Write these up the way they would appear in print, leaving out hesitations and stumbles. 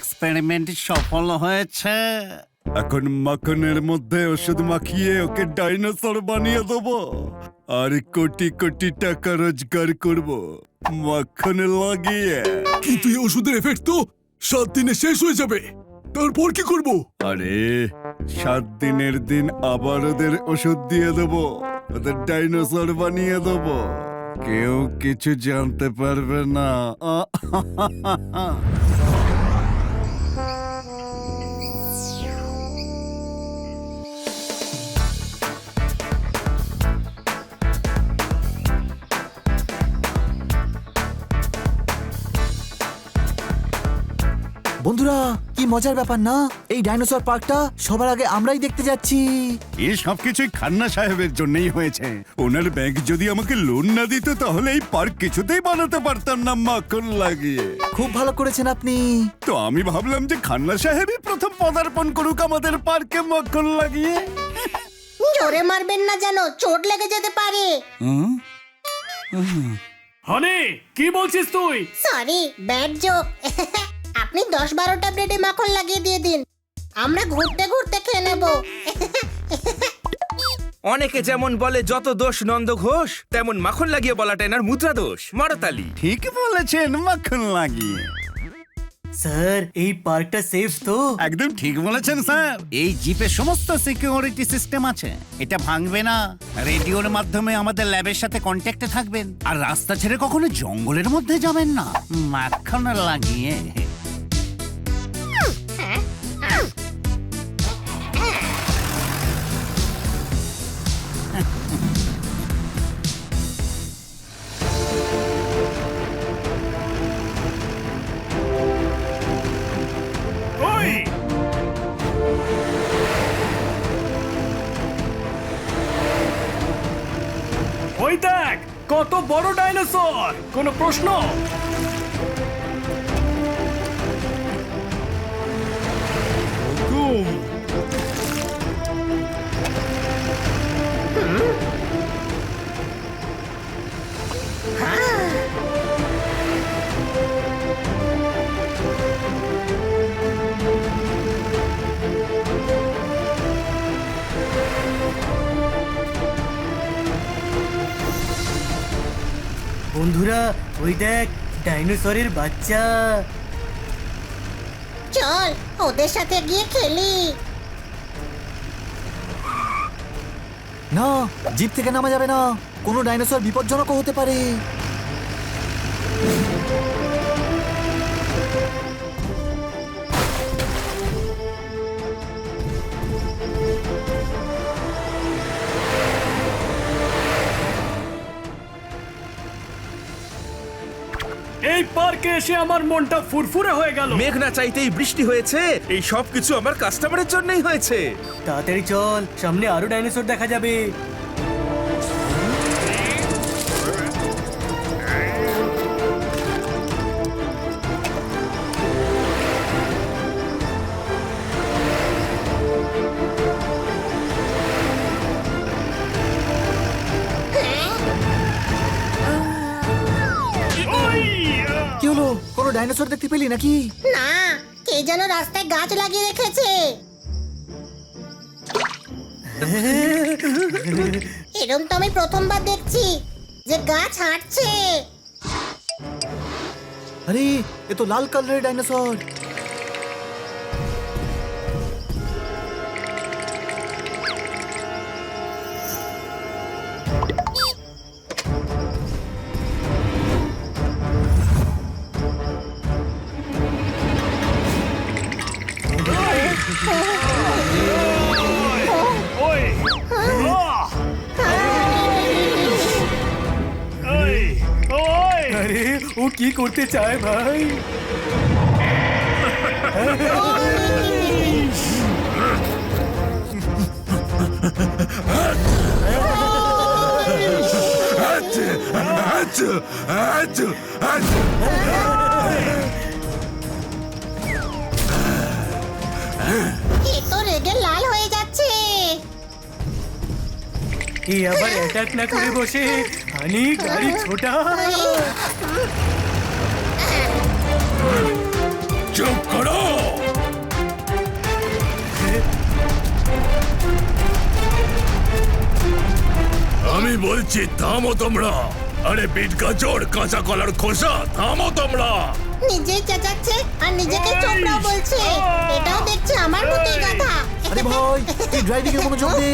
Experiment সফল হয়েছে। এখন মাখনের মধ্যে ওষুধ মাখিয়ে ওকে ডাইনোসর বানিয়ে দেবো আর কোটি কোটি টাকা রোজগার করব মাখন লাগিয়ে। কিন্তু এই ওষুধের এফেক্ট তো 7 দিনে শেষ হয়ে যাবে, তারপর কি করব? আরে 7 দিনের দিন আবার ওদের ওষুধ দিয়ে দেবো, ওদের ডাইনোসর বানিয়ে দেবো, কেউ কিছু জানতে পারবে না। বন্ধুরা, কি মজার ব্যাপার না? এই ডাইনোসর পার্কটা সবার আগে আমরাই দেখতে যাচ্ছি। এই সবকিছুই খান্না সাহেবের জন্যই হয়েছে। ওনার ব্যাংক যদি আমাকে লোন না দিত তাহলে এই পার্ক কিছুতেই বানাতে পারতাম না মাখন লাগিয়ে। খুব ভালো করেছেন আপনি। তো আমি ভাবলাম যে খান্না সাহেবই প্রথম পদার্পণ করুক আমাদের পার্কে মাখন লাগিয়ে। জোরে মারবেন না, যেন চোট লেগে যেতে পারে। হানি, কি বলছিস তুই? Sorry, bad joke. আপনি 10-12টা ব্রেডে মাখন লাগিয়ে দিয়ে দিন, আমরা ঘুরতে ঘুরতে খেয়ে নেব। অনেকে যেমন বলে যত দোষ নন্দ ঘোষ, তেমন মাখন লাগিয়ে বলাটা এনার মুদ্রা দোষ। মারতালি। ঠিক বলেছেন, মাখন লাগিয়ে। স্যার, এই পার্কটা সেফ তো? একদম ঠিক বলেছেন স্যার। এই জিপে সমস্ত সিকিউরিটি সিস্টেম আছে, এটা ভাঙবে না। রেডিওর মাধ্যমে আমাদের ল্যাবের সাথে কন্ট্যাক্টে থাকবেন, আর রাস্তা ছেড়ে কখনো জঙ্গলের মধ্যে যাবেন না মাখন লাগিয়ে। ওই ওই দেখ, কত বড় ডাইনোসর! কোনো প্রশ্ন? বন্ধুরা, ওই দেখ, ডাইনোসরের বাচ্চা। চল ওদের সাথে গিয়ে খেলি। না, জিপ থেকে নামা যাবে না, কোনো ডাইনোসর বিপজ্জনকও হতে পারে। এই পার্কে এসে আমার মনটা ফুরফুরে হয়ে গেল। মেঘ না চাইতেই বৃষ্টি হয়েছে। এই সব কিছু আমার কাস্টমারের জন্যই হয়েছে। তাড়াতাড়ি চল, সামনে আরো ডাইনোসর দেখা যাবে। কি হলো? কোনো ডাইনোসর দেখতে পেলি নাকি? না, কে যেন রাস্তায় গাছ লাগিয়ে রেখেছে। এরম তো আমি প্রথমবার দেখছি যে গাছ হাঁটছে। আরে, এ তো লাল কালারের ডাইনোসর। ওই ওই ওই আরে, ও কি করতে চায় ভাই? এ তো রেগে লাল হয়ে যাচ্ছে। এই আবার অ্যাটাক না করে বসে হানি গাড়ি ছোটা। চুপ করো। আমি বলছি থামো তোমরা। আরে বিট গাজর কাঁচা কলার খোসা, থামো তোমরা। নিজেই চেঁচাচ্ছে আর নিজেকে চোপড়াও বলছে। এটাও দেখছে আমার মতোই গাধা। আরে ভাই তুই ড্রাইভিং এ মনোযোগ দে।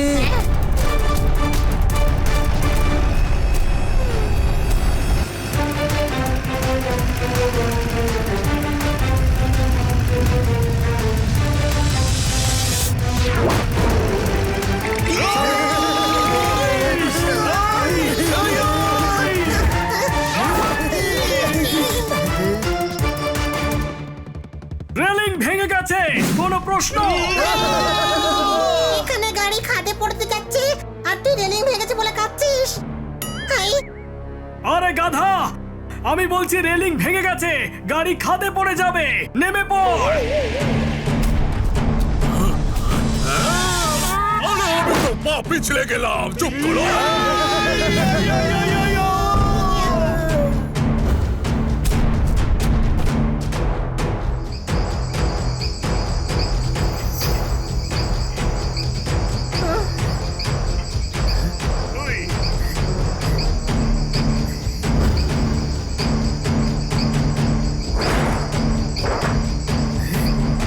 রেলিং ভেঙে গেছে, কোনো প্রশ্ন? এখানে গাড়ি খাদে পড়তে যাচ্ছে আর তুই রেলিং ভেঙেছে বলে কাঁদছিস। হাই, আরে গাধা, আমি বলছি রেলিং ভেঙে গেছে, গাড়ি খাদে পড়ে যাবে, নেমে পড়। আরে আমি তো পা পিছলে গেলাম, চুপ করো।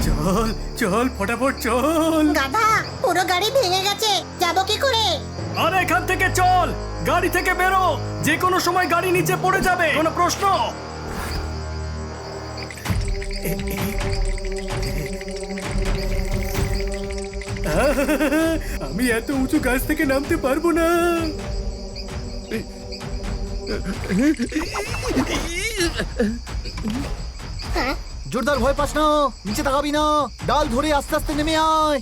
চল চল ফটাফট চল। গাধা, পুরো গাড়ি ভেঙে গেছে, যাবো কি করে? আরে এখান থেকে চল, গাড়ি থেকে বেরো, যে কোনো সময় গাড়ি নিচে পড়ে যাবে, কোনো প্রশ্ন? আমি এত উঁচু গাছ থেকে নামতে পারবো না। জোরদার ভয় পাস না, নিচে তাকাবি না, ডাল ধরে আস্তে আস্তে নেমে আয়।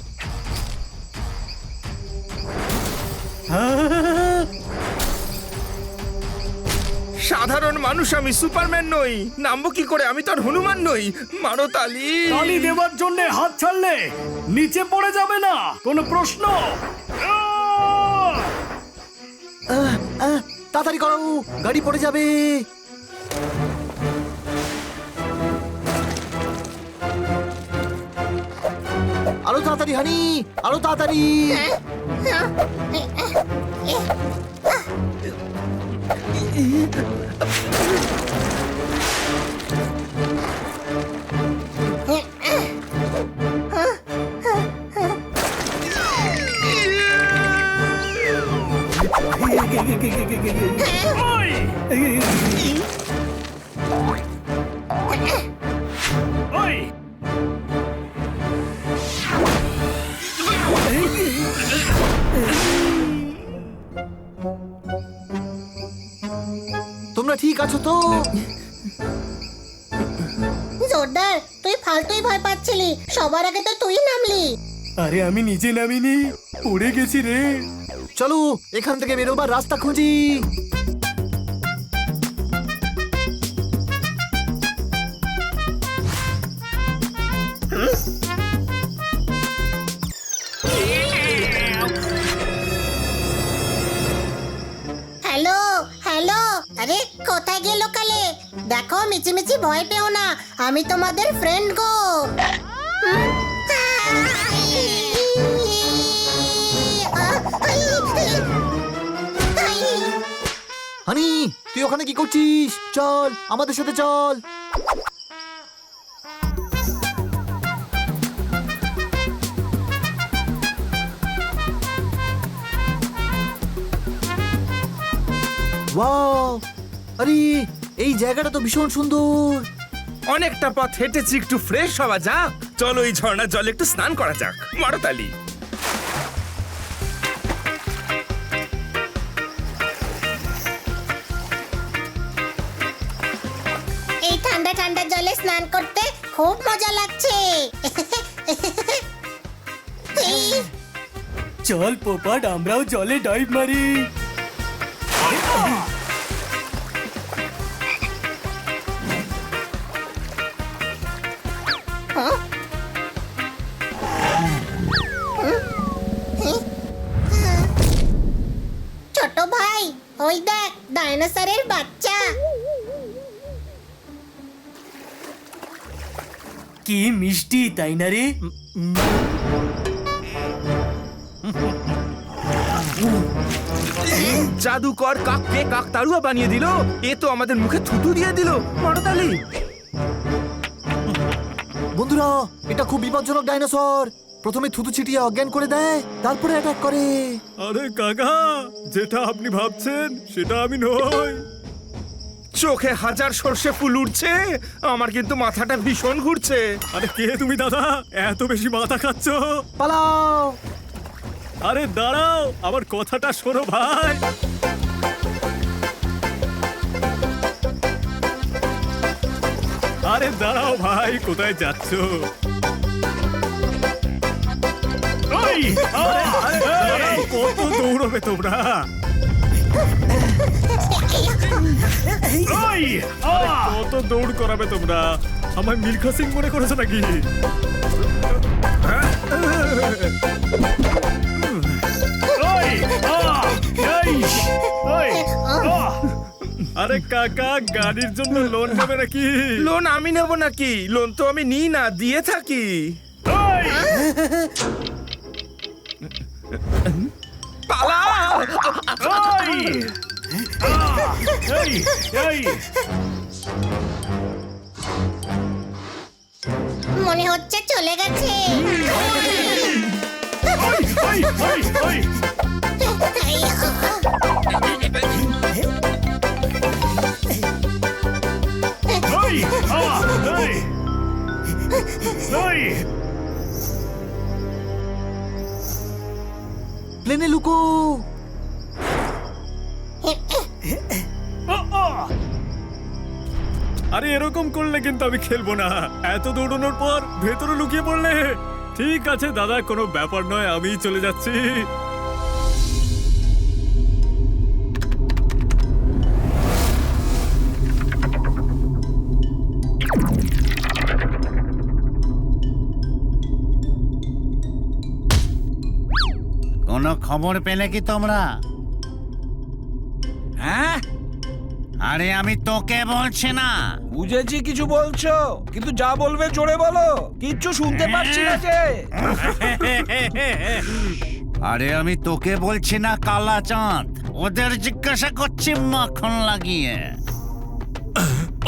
সাধারণ মানুষ আমি, সুপারম্যান নই। নামবো কি করে? আমি তো আর হনুমান নই। মারো তালি। তালি দেওয়ার জন্য হাত ছাড়লে নিচে পড়ে যাবে না, কোনো প্রশ্ন? তাড়াতাড়ি করো, গাড়ি পড়ে যাবে। আরো তাড়াতাড়ি হানি, আরো তাড়াতাড়ি। ওই! ওই! তোমরা ঠিক আছো তো? জোরদার, তুই ফালতুই ভয় পাচ্ছিলি, সবার আগে তো তুই নামলি। আরে আমি নিচে নামিনি, পড়ে গেছি রে। চলো এখান থেকে বেরোবার রাস্তা খুঁজি। হ্যালো হ্যালো, আরে কোথায় গিয়ে লোকালে? দেখো মিচিমিচি ভয় পেও না, আমি তোমাদের ফ্রেন্ড গো। হানি তুই ওখানে কি করছিস? চল আমাদের সাথে চল। ওয়াও, আরে এই জায়গাটা তো ভীষণ সুন্দর। অনেকটা পথ হেঁটেছি, একটু ফ্রেশ হওয়া যাক। চলো এই ঝর্ণার জলে একটু স্নান করা যাক। মারো তালি। এই ঠান্ডা ঠান্ডা জলে স্নান করতে খুব মজা লাগছে। চল পোপাট, আমরাও জলে ডাইভ মারি। ছোট ভাই, ওই দেখ ডাইনোসরের বাচ্চা। কি মিষ্টি, তাই না রে? জাদুকর কাককে কাকতাড়ুয়া বানিয়ে দিল, এ তো আমাদের মুখে থুতু দিয়ে দিল। মারো তালি। বন্ধুরা, এটা খুব বিপজ্জনক ডাইনোসর। প্রথমে থুতু ছিটিয়ে অজ্ঞান করে দেয়, তারপরে অ্যাটাক করে। আরে কাকা, যেটা আপনি ভাবছেন সেটা আমি নই। চোখে হাজার সর্ষে ফুল উঠছে, আমার কিন্তু মাথাটা ভীষণ ঘুরছে। আরে কে তুমি দাদা, এত বেশি মাথা খাচ্ছ? পালাও! আরে দাঁড়াও, আমার কথাটা শোনো ভাই। আরে দাঁড়াও ভাই, কোথায় যাচ্ছ? দাঁড়াও, কত দৌড়বে তোমরা? কত দৌড় করাবে তোমরা? আমার মিল্খা সিং মনে করেছো নাকি? আরে কাকা, গাড়ির জন্য লোন নেবে নাকি? লোন আমি নেব নাকি? লোন তো আমি নিই না, দিয়ে থাকি। পালাও! মনে হচ্ছে চলে গেছে। প্লেনে লুকো! আরে এরকম করলে কিন্তু আমি খেলবো না। এত দৌড়ানোর পর ভেতরে লুকিয়ে পড়লে। ঠিক আছে দাদা, কোনো ব্যাপার নয়, আমি চলে যাচ্ছি। কোনো খবর পেলে কি তোমরা? হ্যাঁ, আরে আমি তোকে বলছি না। বুঝেছি কিছু বলছো, কিন্তু যা বলবে জোরে বলো, কিচ্ছু শুনতে পাচ্ছি না যে। আরে আমি তোকে বলছি না কালা চাঁদ, ওদের জিজ্ঞাসা করছি মাখন লাগিয়ে।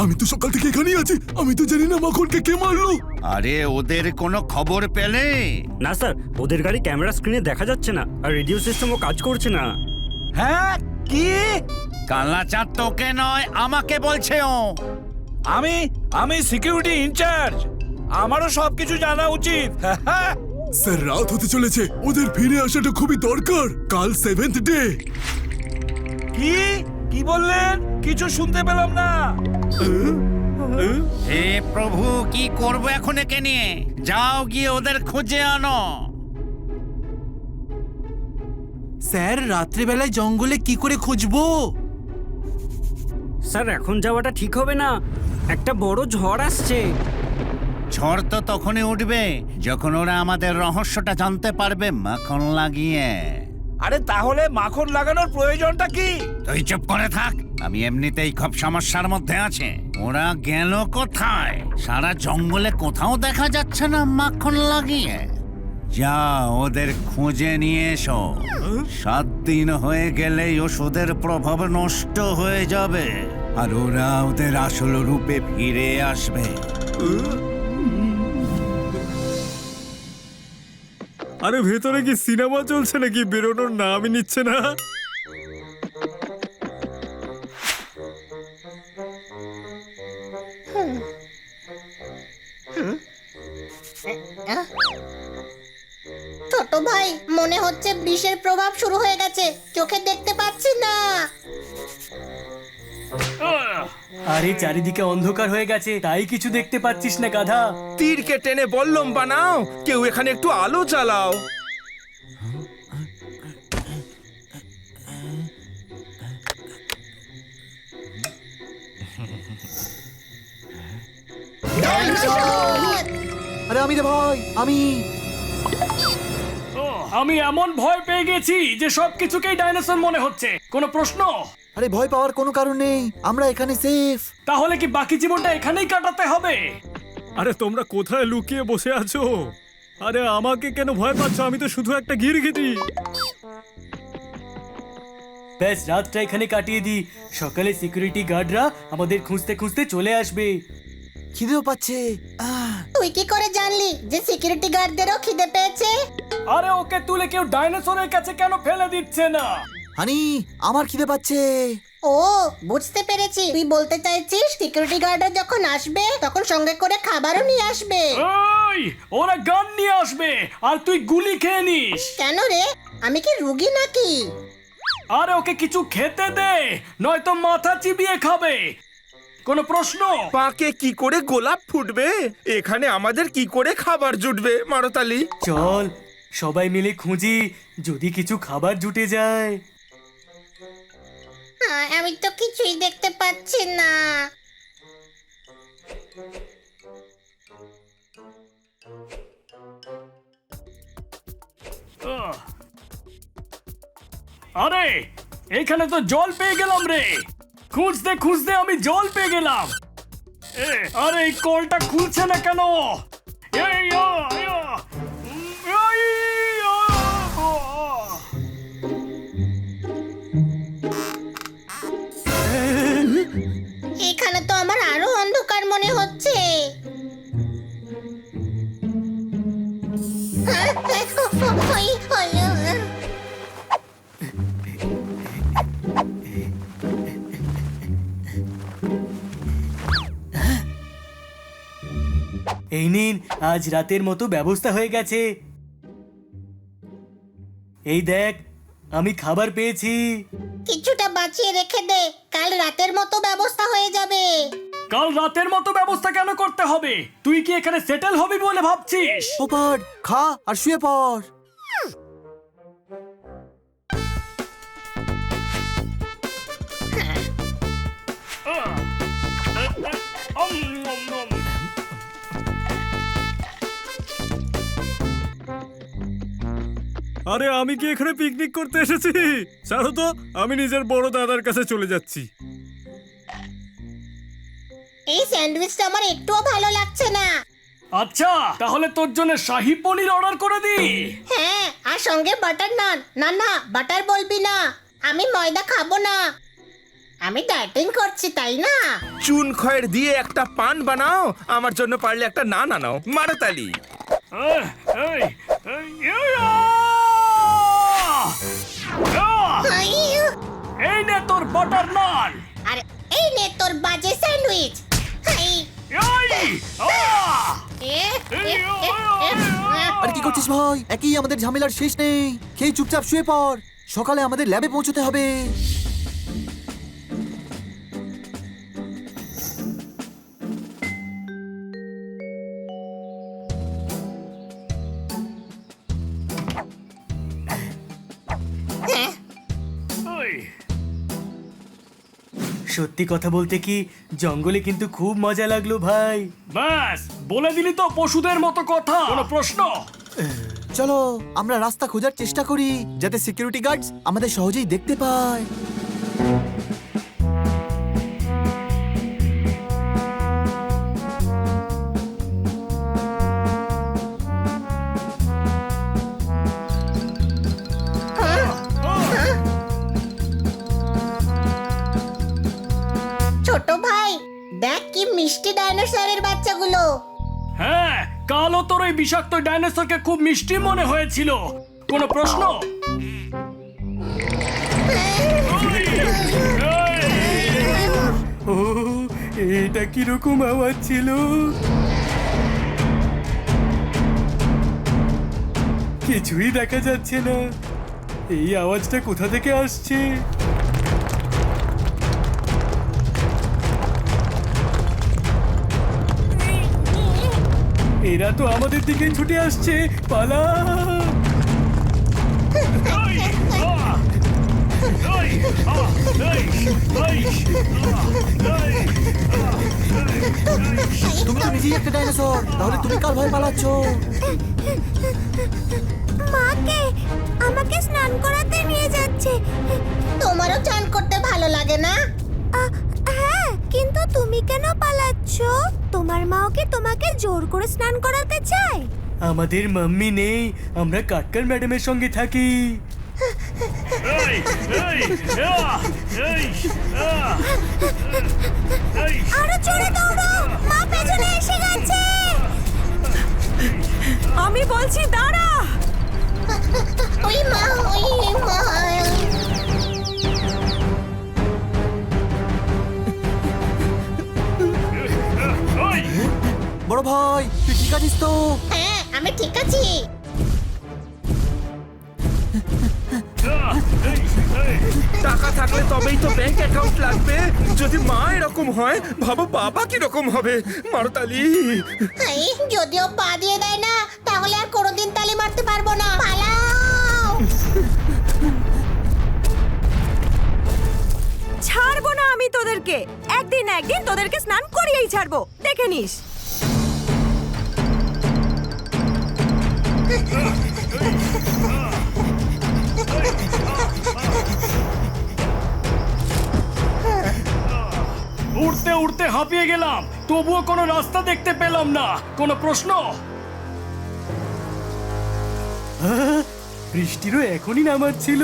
আমি তো সকাল থেকে এখানেই আছি, আমি তো জানি না মাখনকে কে মারলো। আরে ওদের কোনো খবর পেলে? না স্যার, ওদের গাড়ি ক্যামেরা স্ক্রিনে দেখা যাচ্ছে না, আর রেডিও সিস্টেমও কাজ করছে না। হ্যাঁ, কি? কালা চাঁদ তোকে নয়, আমাকে বলছে ও। আমি সিকিউরিটি ইনচার্জ, আমারও সবকিছু জানা উচিত। স্যার, রাত হতে চলেছে, ওদের ফিরে আসাটা খুবই দরকার। কাল 7th ডে। কি বললেন? কিছু শুনতে পেলাম না। হে প্রভু, কি করবো এখন একে নিয়ে? যাও গিয়ে ওদের খুঁজে আনো। স্যার, রাত্রিবেলায় জঙ্গলে কি করে খুঁজবো? স্যার, এখন যাওয়াটা ঠিক হবে না, একটা বড় ঝড় আসছে। ঝড় তো তখনই উঠবে যখন ওরা আমাদের রহস্যটা জানতে পারবে মাখন লাগিয়ে। আরে তাহলে মাখন লাগানোর প্রয়োজনটা কি? তুই চুপ করে থাক, আমি এমনিতেই খুব সমস্যার মধ্যে আছে। ওরা গেল কোথায়? সারা জঙ্গলে কোথাও দেখা যাচ্ছে না মাখন লাগিয়ে। যা ওদের খুঁজে নিয়ে এসো। 7 দিন হয়ে গেলেই ওষুধের প্রভাব নষ্ট হয়ে যাবে, আর ওরা ওদের আসল রূপে ফিরে আসবে। আরে ভেতরে কি সিনেমা চলছে নাকি? বেরোনোর নামই নিচ্ছে না। ছোট ভাই, মনে হচ্ছে বিষের প্রভাব শুরু হয়ে গেছে, চোখে দেখতে পাচ্ছি না। আরে চারিদিকে অন্ধকার হয়ে গেছে, তাই কিছু দেখতে পাচ্ছিস না গাধা। তীরকে টেনে বল্লম বানাও, কেউ এখানে একটু আলো জ্বালাও। আরে আমি রে ভাই, আমি এমন ভয় পেয়ে গেছি যে সবকিছুকেই ডাইনোসর মনে হচ্ছে। কোনো প্রশ্ন? আরে ভয় পাওয়ার কোনো কারণ নেই, আমরা এখানে সেফ। তাহলে কি বাকি জীবনটা এখানেই কাটাতে হবে? আরে তোমরা কোথায় লুকিয়ে বসে আছো? আরে আমাকে কেন ভয় পাচ্ছ? আমি তো শুধু একটা গিরগিটি। ব্যাস রাতটা এখানে কাটিয়ে দিই, সকালে সিকিউরিটি গার্ডরা আমাদের খুঁজতে খুঁজতে চলে আসবে। খিদেও পাচ্ছে। তুই কি করে জানলি যে সিকিউরিটি গার্ডদেরও খিদে পেয়েছে? আরে ওকে তুলে কেউ ডাইনোসরের কাছে কেন ফেলে দিচ্ছে না? হানি, আমার খিদে পাচ্ছে। ও, বুঝতে পেরেছি, তুই বলতে চাইছিস সিকিউরিটি গার্ডরা যখন আসবে তখন সঙ্গে করে খাবারও নিয়ে আসবে। ওই, ওরা গান নিয়ে আসবে আর তুই গুলি খেয়ে নিস। কেন রে, আমি কি রুগী নাকি? আরে ওকে কিছু খেতে দে, নয়তো মাথা চিবিয়ে খাবে। কোনো প্রশ্ন? পাকে কি করে গোলাপ ফুটবে? এখানে আমাদের কি করে খাবার জুটবে মারতালি? চল সবাই মিলে খুঁজি, যদি কিছু খাবার জুটে যায়। আমি তো কিছুই দেখতে পাচ্ছি না। আরে এখানে তো জল পেয়ে গেলাম রে, খুঁজতে খুঁজতে আমি জল পেয়ে গেলাম। আরে এই কলটা খুলছে না কেন? এই, এখানে তো আমার আরো অন্ধকার মনে হচ্ছে। এই নিন, আজ রাতের মতো ব্যবস্থা হয়ে গেছে। এই দেখ, আমি খাবার পেয়েছি। কিছুটা বাঁচিয়ে রেখে দে, কাল রাতের মতো ব্যবস্থা হয়ে যাবে। কাল রাতের মতো ব্যবস্থা কেন করতে হবে? তুই কি এখানে সেটেল হবি বলে ভাবছিস? পোপট, খা আর শুয়ে পড়। আরে আমি কি এখানে পিকনিক করতে এসেছি? ছাড়ো তো, আমি নিজের বড় দাদার কাছে চলে যাচ্ছি। এই স্যান্ডউইচটা আমার একটুও ভালো লাগছে না। আচ্ছা, তাহলে তোর জন্য শাহী পনির অর্ডার করে দিই। হ্যাঁ, আর সঙ্গে বাটার নান। না না, বাটার বলবি না, আমি ময়দা খাবো না। আমি ডায়েটিং করছি, তাই না? চুন খয়ের দিয়ে একটা পান বানাও, আমার জন্য পারলে একটা নান আনাও মারতালি। এই নে তোর বাটার নান। আর এই নে তোর বাজে স্যান্ডউইচ। আর কি করছিস ভাই? একই আমাদের ঝামেলার শেষ নেই। খেয়ে চুপচাপ শুয়ে পড়, সকালে আমাদের ল্যাবে পৌঁছতে হবে। সত্যি কথা বলতে কি, জঙ্গলে কিন্তু খুব মজা লাগলো ভাই। ব্যাস বলে দিলি তো পশুদের মতো কথা। কোনো প্রশ্ন? চলো আমরা রাস্তা খোঁজার চেষ্টা করি, যাতে সিকিউরিটি গার্ডস আমাদের সহজেই দেখতে পায়। ছোট ভাই, দেখ কি মিষ্টি ডাইনোসরের বাচ্চাগুলো। হ্যাঁ, কালও তোর ওই বিষাক্ত ডাইনোসরকে খুব মিষ্টি মনে হয়েছিল। কোনো প্রশ্ন? ও, এটা কিরকম আওয়াজ ছিল? কিছুই দেখা যাচ্ছে না। এই আওয়াজটা কোথা থেকে আসছে? এরা তো আমাদের দিকে ছুটে আসছে। পালা! তুমি তো নিজেই একটা ডাইনোসর, তাহলে তুমি কার ভয় পালাচ্ছ? মাকে আমাকে স্নান করাতে নিয়ে যাচ্ছে। তোমারও চান করতে ভালো লাগে না? হ্যাঁ, কিন্তু তুমি কেন পালাচ্ছ? তোমার মাও কি তোমাকে জোর করে স্নান করাতে চায়? আমাদের মাম্মি নেই, আমরা কাটকার ম্যাডামের সঙ্গে থাকি। এই এই এই এই আরো জোরে দৌড়ো, মা পেছনে এসে গেছে। আমি বলছি দাঁড়া। ওই মা, ওই মা। বড় ভাই তুই ঠিক আছিস তো? হ্যাঁ, আমি ঠিক আছি। টাকা থাকলে তবেই তো ব্যাংক অ্যাকাউন্ট লাগবে। যদি মা এরকম হয়, ভাবো বাবা কিরকম হবে। মারতালি, এই, যদিও পা দিয়ে দেয় না, তাহলে আর কোনোদিন তালি মারতে পারবো না। পালাও। ছাড়বো না আমি তোদেরকে, একদিন না একদিন তোদেরকে স্নান করিয়েই ছাড়বো, দেখে নিস। উড়তে উড়তে হাঁপিয়ে গেলাম, তবুও কোনো রাস্তা দেখতে পেলাম না। কোনো প্রশ্ন? বৃষ্টিরও এখনই নামার ছিল।